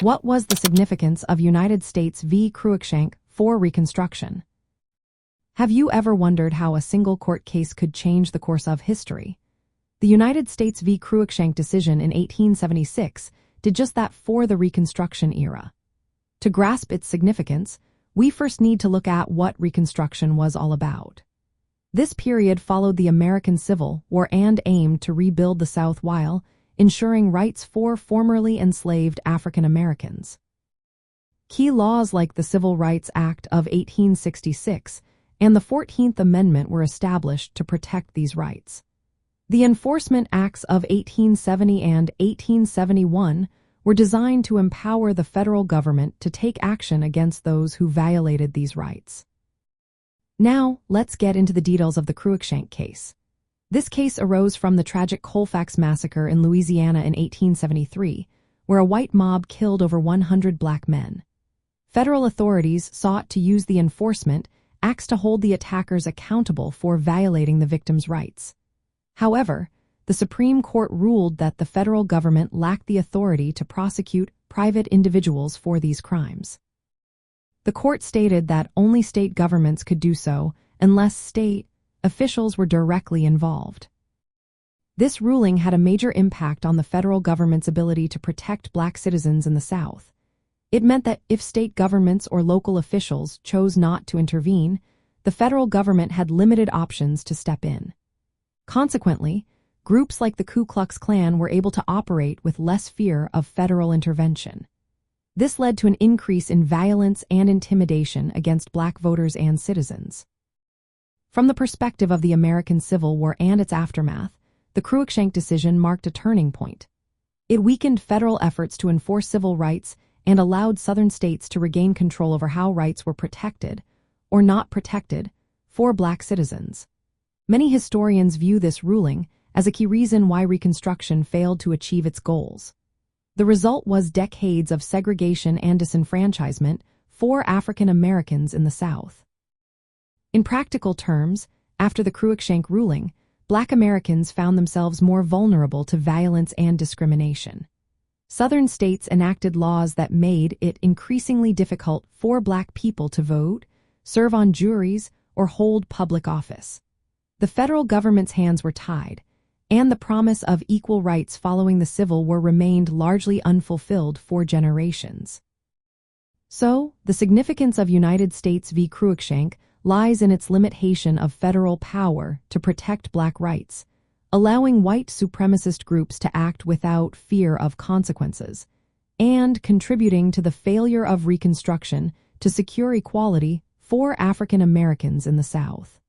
What was the significance of United States v. Cruikshank for Reconstruction? Have you ever wondered how a single court case could change the course of history? The United States v. Cruikshank decision in 1876 did just that for the Reconstruction era. To grasp its significance, we first need to look at what Reconstruction was all about. This period followed the American Civil War and aimed to rebuild the South while ensuring rights for formerly enslaved African Americans. Key laws like the Civil Rights Act of 1866 and the 14th Amendment were established to protect these rights. The Enforcement Acts of 1870 and 1871 were designed to empower the federal government to take action against those who violated these rights. Now, let's get into the details of the Cruikshank case. This case arose from the tragic Colfax Massacre in Louisiana in 1873, where a white mob killed over 100 black men. Federal authorities sought to use the Enforcement Acts to hold the attackers accountable for violating the victims' rights. However, the Supreme Court ruled that the federal government lacked the authority to prosecute private individuals for these crimes. The court stated that only state governments could do so unless state officials were directly involved. This ruling had a major impact on the federal government's ability to protect black citizens in the South. It meant that if state governments or local officials chose not to intervene, the federal government had limited options to step in. Consequently, groups like the Ku Klux Klan were able to operate with less fear of federal intervention. This led to an increase in violence and intimidation against black voters and citizens. From the perspective of the American Civil War and its aftermath, the Cruikshank decision marked a turning point. It weakened federal efforts to enforce civil rights and allowed Southern states to regain control over how rights were protected, or not protected, for black citizens. Many historians view this ruling as a key reason why Reconstruction failed to achieve its goals. The result was decades of segregation and disenfranchisement for African Americans in the South. In practical terms, after the Cruikshank ruling, black Americans found themselves more vulnerable to violence and discrimination. Southern states enacted laws that made it increasingly difficult for black people to vote, serve on juries, or hold public office. The federal government's hands were tied, and the promise of equal rights following the Civil War remained largely unfulfilled for generations. So, the significance of United States v. Cruikshank lies in its limitation of federal power to protect black rights, allowing white supremacist groups to act without fear of consequences, and contributing to the failure of Reconstruction to secure equality for African Americans in the South.